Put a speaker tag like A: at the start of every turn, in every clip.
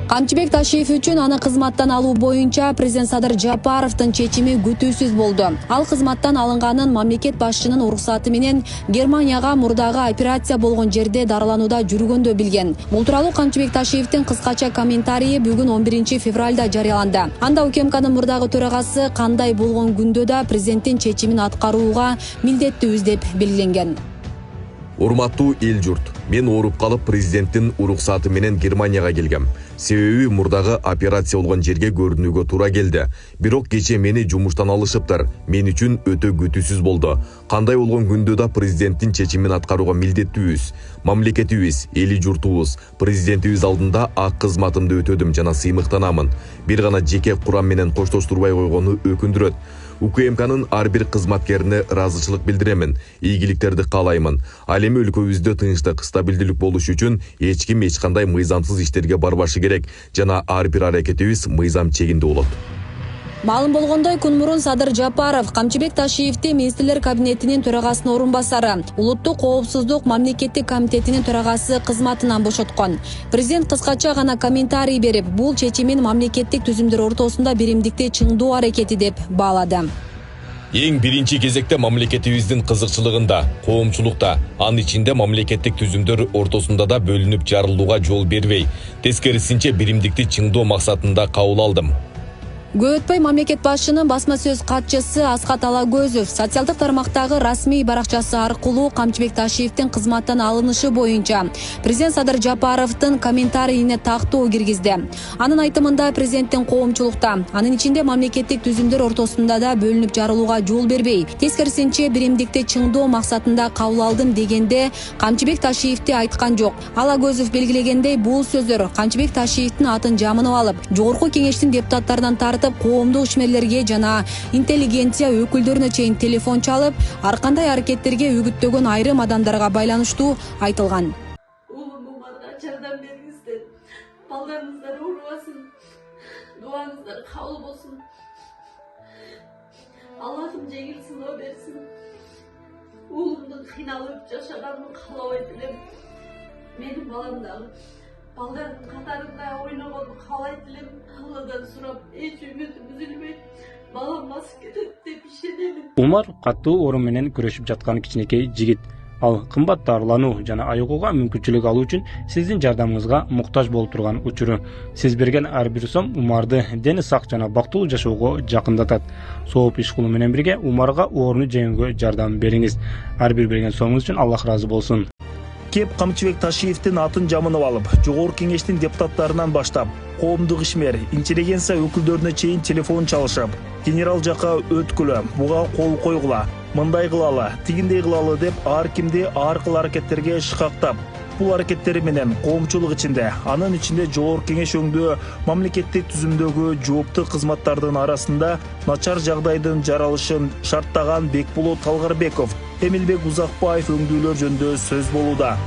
A: Камчыбек Ташиев үчүн аны кызматтан алуу боюнча президент Садыр Жапаровдун чечими күтүүсүз болду. Ал кызматтан алынганын мамлекет башчынын уруксаты менен Германияга мурдагы операция болгон жерде дарыланууда жүргөндө билген. Бул тууралуу Камчыбек Ташиевдин кыскача комментарийи бүгүн 11 февралда жарыяланды. Анда УКМКнын мурдагы төрагасы кандай болгон күндө да президенттин чечимин аткарууга милдеттүүбүз деп белгиленген.
B: Урматтуу эл журт, мен ооруп калып президенттин уруксаты менен Германияга келгем. Себеби мурдагы операция болгон жерге көрүнүүгө туура келди. Бирок кече мени жумуштан алышыптыр. Мен үчүн өтө күтүүсүз болду. Кандай болгон күндө да президенттин чечимин аткарууга милдеттүүбүз. Мамлекетибиз, эли журтубуз, президентибиз алдында ак кызматымды өтөдүм жана сыймыктанамын. Бир гана жеке курам менен коштоштурбай койгону өкүндүрөт. УКМКнын ар бир кызматкерине ыраазычылык билдиремин, ийгиликтерди каалаймын. Ал эми өлкөбүздө тынчтык, стабилдүүлүк болуш үчүн эч ким эч кандай мыйзамсыз иштерге барбашы керек жана ар бир аракетибиз мыйзам чегинде болот.
A: Маалым болгондой, күн мурун Садыр Жапаров Камчыбек Ташиевди министрлер кабинетинин төрагасынын орун басары, улуттук коопсуздук мамлекеттик комитетинин төрагасы кызматынан бошоткон. Президент кыскача гана комментарий берип, бул чечимин мамлекеттик түзүмдөр ортосунда биримдикти чыңдоо аракети деп баалады.
B: Эң биринчи кезекте мамлекетибиздин кызыкчылыгында, коомчулукта, анын ичинде мамлекеттик түзүмдөр ортосунда да бөлүнүп жарылууга жол бербей, тескерисинче биримдикти чыңдоо максатында кабыл алдым.
A: Көп өтпөй мамлекет башчынын басма сөз катчысы Аскат Алагөзов социалдык тармактагы расмий баракчасы аркылуу Камчыбек Ташиевдин кызматтан алынышы боюнча президент Садыр Жапаровдун комментарийине тактоо киргизди. Анын айтымында президенттин коомчулукта, анын ичинде мамлекеттик түзүмдөр ортосунда да бөлүнүп жарылууга жол бербей, тескерисинче биримдикти чыңдоо максатында кабыл алдым дегенде Камчыбек Ташиевди айткан жок. Алагөзов белгилегендей, бул сөздөр Камчыбек Ташиевдин атын жамынып алып, жогорку кеңештин депутаттарынан коомдук ишмерлерге жана интеллигенция өкүлдөрүнө чейин телефон чалып, ар кандай аракеттерге үгүттөгөн айрым адамдарга байланыштуу айтылган.
C: Улумумарга жардам бериңиздер. Балдарыңыздар оорубасын. Дуаңыздар кабыл болсун. Аллахым жеңил сыноо берсин. Улумдун кыйналып жашаганын каалабайт элем. Менин балам дагы балдардын катарында ойногону каалайт элем. Алладан сурап, эч үмүтүм үзүлбөй, балам басып кетет деп ишенемин.
D: Умар катуу оору менен күрөшүп жаткан кичинекей жигит. Ал кымбат дарылануу жана айыгууга мүмкүнчүлүк алуу үчүн сиздин жардамыңызга муктаж болуп турган учуру. Сиз берген ар бир сом Умарды дени сак жана бактылуу жашоого жакындатат. Сооп иш кылуу менен бирге Умарга ооруну жеңүүгө жардам бериңиз. Ар бир берген сомуңуз үчүн Аллах ыраазы болсун.
E: Кеп Камчыбек Ташиевдин атын жамынып алып, жогорку кеңештин депутаттарынан баштап, коомдук ишмер, интеллигенция өкүлдөрүнө чейин телефон чалышып, генерал жака өткүлө, буга кол койгула, мындай кылалы, тигиндей кылалы деп ар кимди ар кыл аракеттерге шыкактап, бул аракеттери менен коомчулук ичинде, анын ичинде жогорку кеңеш өңдөө мамлекеттик түзүмдөгү жооптуу кызматтардын арасында начар жагдайдын жаралышын шарттаган Бекболот Талгарбеков, Эмилбек Узакбаев өңдүүлөр жөнүндө сөз болууда.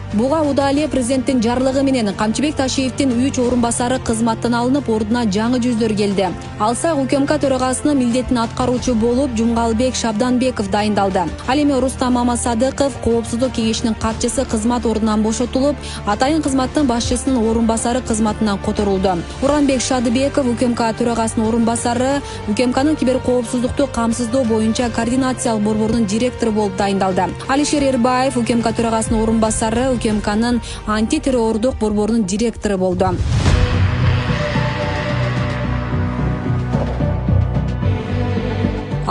A: Буга удале президенттин жарлыгы менен Камчыбек Ташиевдин 3 орун басары кызматтан алынып, ордуна жаңы жүздөр келди. Алсак УКМК төрагасынын милдетин аткаруучу болуп Жумгалбек Шабданбеков дайындалды. Ал эми Рустам Мамасадыков коопсуздук кеңешинин катчысы кызмат ордунан бошотулуп, атайын кызматтын башчысынын орун басары кызматынан которулду. Уранбек Шадыбеков УКМК төрагасынын орун басары, УКМКнын киберкоопсуздукту камсыздоо боюнча координациялык борбордун директору болуп дайындалды. Алишер Эрбаев УКМК төрагасынын орун басары, УКМКнын антитеррордук борборунун директору болду.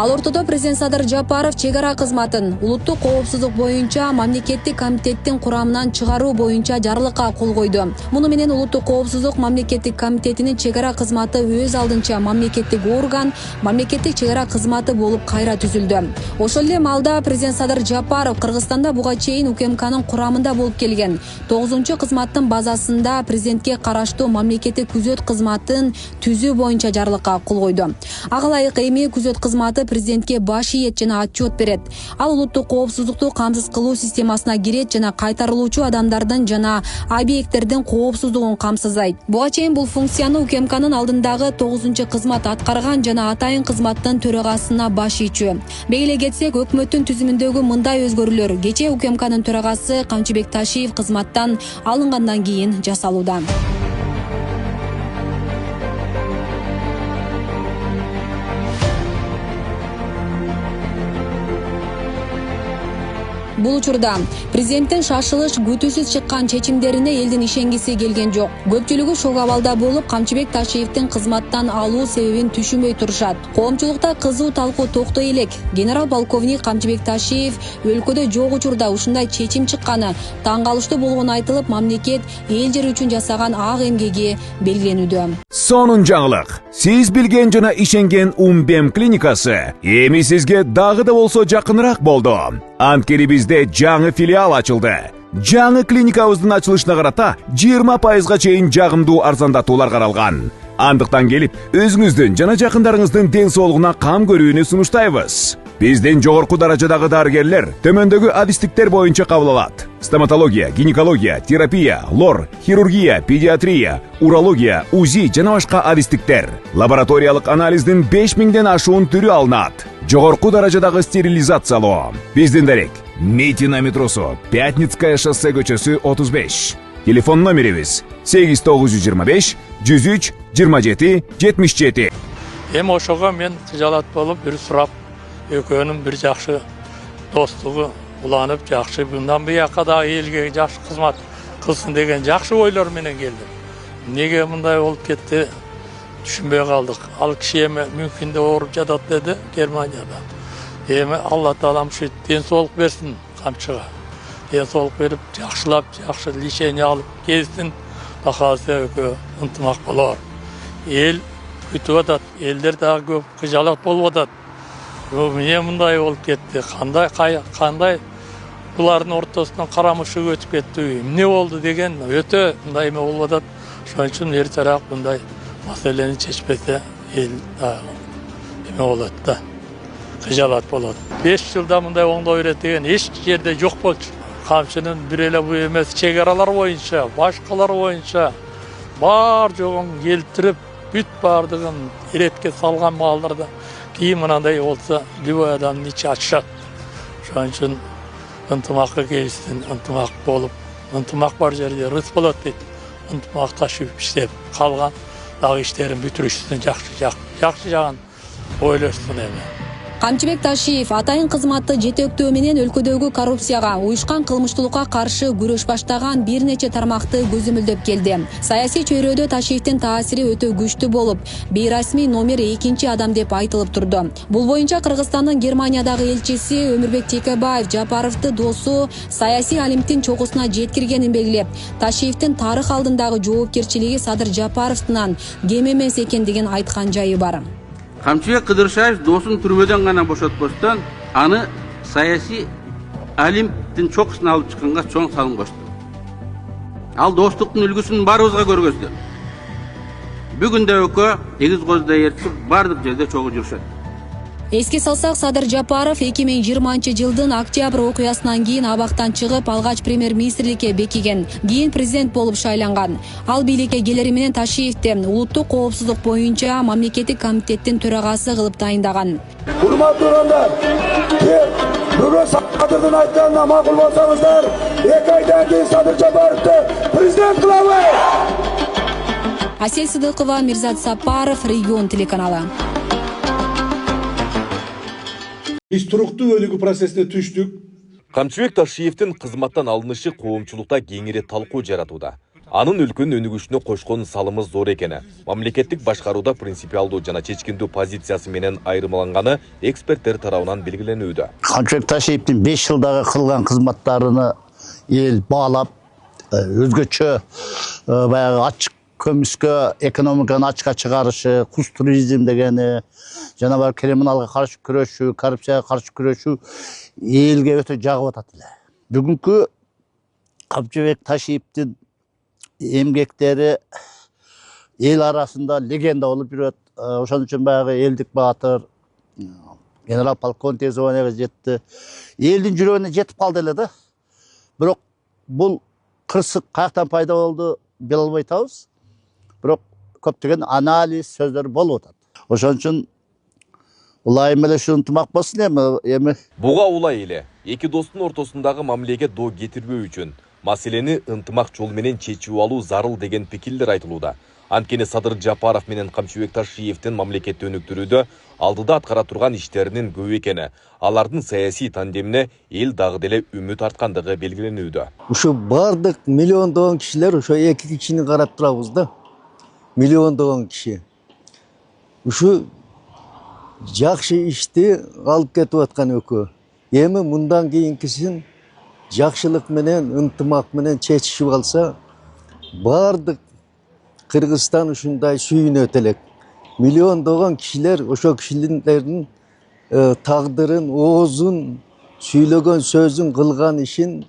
A: Ал ортодо президент Садыр Жапаров чек ара кызматын улуттук коопсуздук боюнча мамлекеттик комитеттин курамынан чыгаруу боюнча жарлыкка кол койду. Муну менен улуттук коопсуздук мамлекеттик комитетинин чек ара кызматы өз алдынча мамлекеттик орган, мамлекеттик чек ара кызматы болуп кайра түзүлдү. Ошол эле маалда президент Садыр Жапаров Кыргызстанда буга чейин УКМКнын курамында болуп келген 9-чу кызматтын базасында президентке караштуу мамлекеттик күзөт кызматын түзүү боюнча жарлыкка кол койду. Ага ылайык эми күзөт кызматы президентке баш ийет жана отчет берет. Ал улуттук коопсуздукту камсыз кылуу системасына кирет жана кайтарылуучу адамдардын жана объекттердин коопсуздугун камсыздайт. Буга чейин бул функцияны УКМКнын алдындагы 9-чу кызмат аткарган жана атайын кызматтын төрагасына баш ийчү. Белгилей кетсек, өкмөттүн түзүмүндөгү мындай өзгөрүүлөр кечээ УКМКнын төрагасы Камчыбек Ташиев кызматтан алынгандан кийин жасалууда. Бул учурда президенттин шашылыш күтүүсүз чыккан чечимдерине элдин ишенгиси келген жок. Көпчүлүгү шок абалда болуп, Камчыбек Ташиевдин кызматтан алуу себебин түшүнбөй турушат. Коомчулукта кызуу талкуу токтой элек. Генерал полковник Камчыбек Ташиев өлкөдө жок учурда ушундай чечим чыкканы таң калыштуу болгону айтылып, мамлекет эл жер үчүн жасаган ак эмгеги белгиленүүдө.
F: Сонун жаңылык. Сиз билген жана ишенген Умбем клиникасы эми сизге дагы да болсо жакыныраак болду. Анткени бизде жаңы филиал ачылды. Жаңы клиникабыздын ачылышына карата 20%га чейин жагымдуу арзандатуулар каралган. Андыктан келип, өзүңүздүн жана жакындарыңыздын ден соолугуна кам көрүүнү сунуштайбыз. Биздин жогорку даражадагы дарыгерлер төмөндөгү адистиктер боюнча кабыл алат. Стоматология, гинекология, терапия, лор, хирургия, педиатрия, урология, УЗИ жана башка адистиктер. Лабораториялык анализдин 5000ден ашуун түрү алынат. Жогорку даражадагы стерилизациялоо. Биздин дарек Митина метросу, Пятницкая шоссе көчөсү 35. Телефон номерибиз 8925 103 27 77.
G: Эми ошого мен кыжалат болуп бир сурап, экөөнүн бир жакшы достугу уланып, жакшы мындан бияка да элге жакшы кызмат кылсын деген жакшы ойлор менен келдим. Неге мындай болуп кетти түшүнбөй калдык. Ал киши эми мүмкүн да ооруп жатат деди Германияда. Эми Алла таалам ушу ден соолук берсин камчыга. Ден соолук берип, жакшылап, жакшы лечение алып келсин. Бакасы экөө ынтымак болор. Эл күтүп атат, элдер дагы көп кыжалат болуп атат. Эмне мындай болуп кетти? Кандай булардын ортосунан карамышык өтүп кетти? Эмне болду деген өтө мындай эме болуп атат. Ошон үчүн эртерээк мындай маселени чечпесе эл эме болот да. Кыжалат болот. 5 жылда мындай оңдой берет деген эч жерде жок болчу. Камчынын бир эле бу эмес чек аралар боюнча, башкалар боюнча бар жогун келтирип, бүт бардыгын эретке салган маалдарда кийин мынандай болсо любой адамдын ичи ачышат. Ошон үчүн ынтымакка келишсин, ынтымак болуп, ынтымак бар жерде рыс болот дейт. Ынтымакташып иштеп калган дагы иштерин бүтүрүшсүн жакшы жагын ойлошсун эми.
A: Камчыбек Ташиев атайын кызматты жетектөө менен өлкөдөгү коррупцияга, уюшкан кылмыштуулукка каршы күрөш баштаган бир нече тармакты көзөмөлдөп келди. Саясий чөйрөдө Ташиевдин таасири өтө күчтүү болуп, бейрасмий номер 2 адам деп айтылып турду. Бул боюнча Кыргызстандын Германиядагы элчиси Өмүрбек Текебаев Жапаровду досу саясий алимдин чокусуна жеткиргенин белгилеп, Ташиевдин тарых алдындагы жоопкерчилиги Садыр Жапаровдун кем эмес экендигин айткан жайы бар.
H: Камчыбек Кыдыршаев досын түрмөдөн гана бошотпостон, аны саясий алимдин чокусуна алып чыкканга чоң салым кошту. Ал достуктун үлгүсүн баарыбызга көргөздү. Бүгүн да экөө эгиз коздай ээрчип бардык жерде чогуу жүрүшөт.
A: Эске салсак, Садыр Жапаров 2020-жылдын октябрь окуясынан кийин абактан чыгып, алгач премьер-министрликке бекиген, кийин президент болуп шайланган. Ал бийликке келери менен Ташиевди улуттук коопсуздук боюнча мамлекеттик комитеттин төрагасы кылып дайындаган.
I: Урматтуу урандар, бүгүн Садырдын айтканына макул болсоңуздар, 2 айдан кийин Садыр Жапаровду президент кылабыз.
A: Асель Сыдыкова, Мирзат Сапаров, Регион телеканалы.
I: Биз туруктуу өнүгүү процессине түштүк.
B: Камчыбек Ташиевдин кызматтан алынышы коомчулукта кеңири талкуу жаратууда. Анын өлкөнүн өнүгүшүнө кошкон салымы зор экени, мамлекеттик башкарууда принципиалдуу жана чечкиндүү позициясы менен айырмаланганы эксперттер тарабынан белгиленүүдө.
J: Камчыбек Ташиевдин 5 жылдагы кылган кызматтарыны эл баалап, өзгөчө баягы ачык көмүскө экономиканы ачыкка чыгарышы, куз туризм дегени, жана бар криминалга каршы күрөшүү, коррупцияга каршы күрөшүү элге өтө жагып атат эле. Бүгүнкү Камчыбек Ташиевдин эмгектери эл арасында легенда болуп жүрөт. Ошон үчүн баягы элдик баатыр, генерал полковник званияга жетти. Элдин жүрөгүнө жетип калды эле да. Бирок бул кырсык каяктан пайда болду биле албай атабыз. Бирок көптөгөн анализ сөздөр болуп атат. Ошон үчүн улайым эле ушу ынтымак болсун эми.
B: Буга улай эле эки достун ортосундагы мамилеге доо кетирбөө үчүн маселени ынтымак жол менен чечип алуу зарыл деген пикирлер айтылууда. Анткени Садыр Жапаров менен Камчыбек Ташиевдин мамлекетти өнүктүрүүдө алдыда аткара турган иштеринин көп экени, алардын саясий тандемине эл дагы деле үмүт арткандыгы белгиленүүдө.
K: Ушу бардык миллиондогон кишилер ошо эки кишини карап турабыз да. Миллиондогон киши. Ушу жакшы ишти алып кетип аткан өкө. Эми мындан кийинкисин жакшылык менен, ынтымак менен чечишип алса, бардык Кыргызстан ушундай сүйүнөт элек. Миллиондогон кишилер ошо кишилердин тагдырын, оозун, сүйлөгөн сөзүн, кылган ишин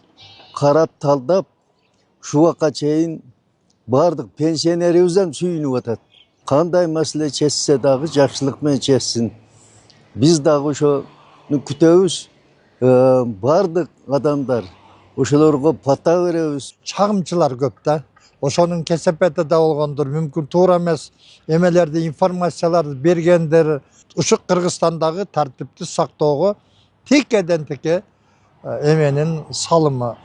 K: карап талдап, ушуга чейин бардык пенсионерибиз ham сүйүнүп атат. Кандай маселе чечсе дагы жакшылык менен чечсин. Биз дагы ошону күтөбүз. Бардык адамдар ошолорго бата беребиз.
L: Чагымчылар көп да. Ошонун кесепети да болгондур. Мүмкүн туура эмес эмелерди, информацияларды бергендер. Ушу Кыргызстандагы тартипти сактоого тикеден тике эменин салымы,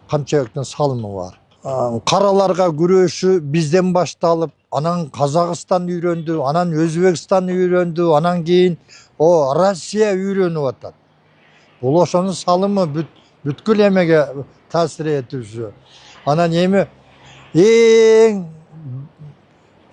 L: Камчыбектин салымы бар. Караларга күрөшү бизден башталып, анан Казакстан үйрөндү, анан Өзбекстан үйрөндү, анан кийин Россия үйрөнүп атат. Бул ошонун салымы бүткүл эмеге таасир этүүсү. Анан эми эң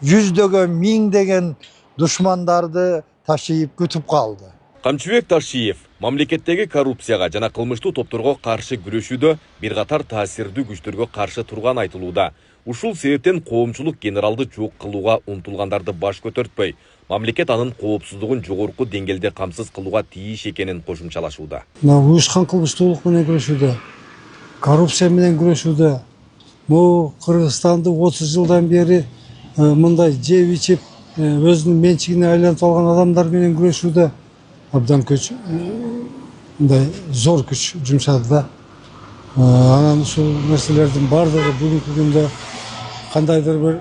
L: жүздөгөн, миңдеген душмандарды Ташиев күтүп калды.
B: Камчыбек Ташиев мамлекеттеги коррупцияга жана кылмыштуу топторго каршы күрөшүүдө бир катар таасирдүү күчтөргө каршы турган айтылууда. Ушул себептен коомчулук генералды жок кылууга умтулгандарды баш көтөртпөй, мамлекет анын коопсуздугун жогорку деңгээлде камсыз кылууга тийиш экенин кошумчалашууда.
M: Уюшкан кылмыштуулук менен күрөшүүдө, коррупция менен күрөшүүдө, бул Кыргызстанды 30 жылдан бери мындай жеп ичип, өзүнүн менчигине айланып алган адамдар менен күрөшүүдө абдан күч, мындай зор күч жумшады да. Анан ушул нерселердин бардыгы бүгүнкү күндө кандайдыр бир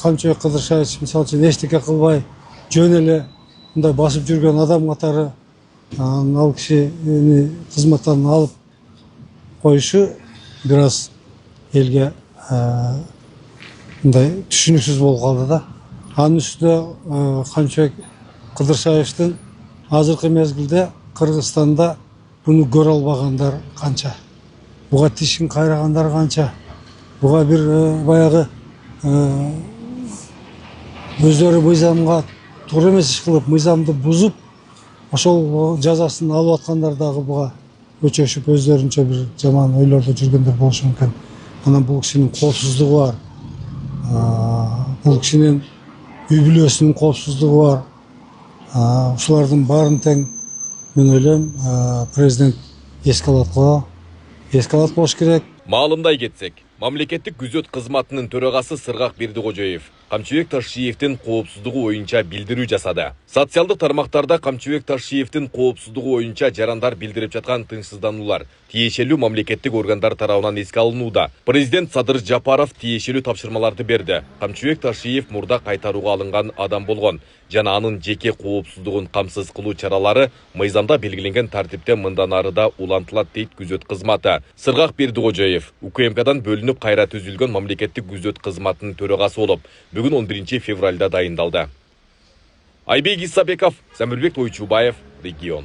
M: Камчыбек Кыдыршаевич мисалы үчүн эчтеке кылбай жөн эле мындай басып жүргөн адам катары ал кишини кызматтан алып коюшу бир аз элге мындай түшүнүксүз болуп калды да. Анын үстүнө Камчыбек Кыдыршаевдин азыркы мезгилде Кыргызстанда буну көрө албагандар канча, буга тишин кайрагандар канча, буга бир баягы өздөрү мыйзамга туура эмес иш кылып, мыйзамды бузуп, ошол жазасын алып аткандар дагы буга өчөшүп, өздөрүнчө бир жаман ойлордо жүргөндөр болушу мүмкүн. Анан бул кишинин коопсуздугу бар, бул кишинин үй бүлөсүнүн коопсуздугу бар. Ушулардын баарын тең мен ойлойм президент эске алат болуш керек.
B: Маалымдай кетсек, мамлекеттик күзөт кызматынын төрагасы Сыргак Бердикожоев Камчыбек Ташиевдин коопсуздугу боюнча билдирүү жасады. Социалдык тармактарда Камчыбек Ташиевдин коопсуздугу боюнча жарандар билдирип жаткан тынчсыздануулар тиешелүү мамлекеттик органдар тарабынан эске алынууда. Президент Садыр Жапаров тиешелүү тапшырмаларды берди. Камчыбек Ташиев мурда кайтарууга алынган адам болгон жана анын жеке коопсуздугун камсыз кылуу чаралары мыйзамда белгиленген тартипте мындан ары да улантылат дейт күзөт кызматы. Сыргак Бердикожоев УКМКдан бөлүнүп кайра түзүлгөн мамлекеттик күзөт кызматынын төрагасы болуп, бүгүн 11 февралда дайындалды. Айбек Исабеков, Самирбек Тойчубаев, Регион.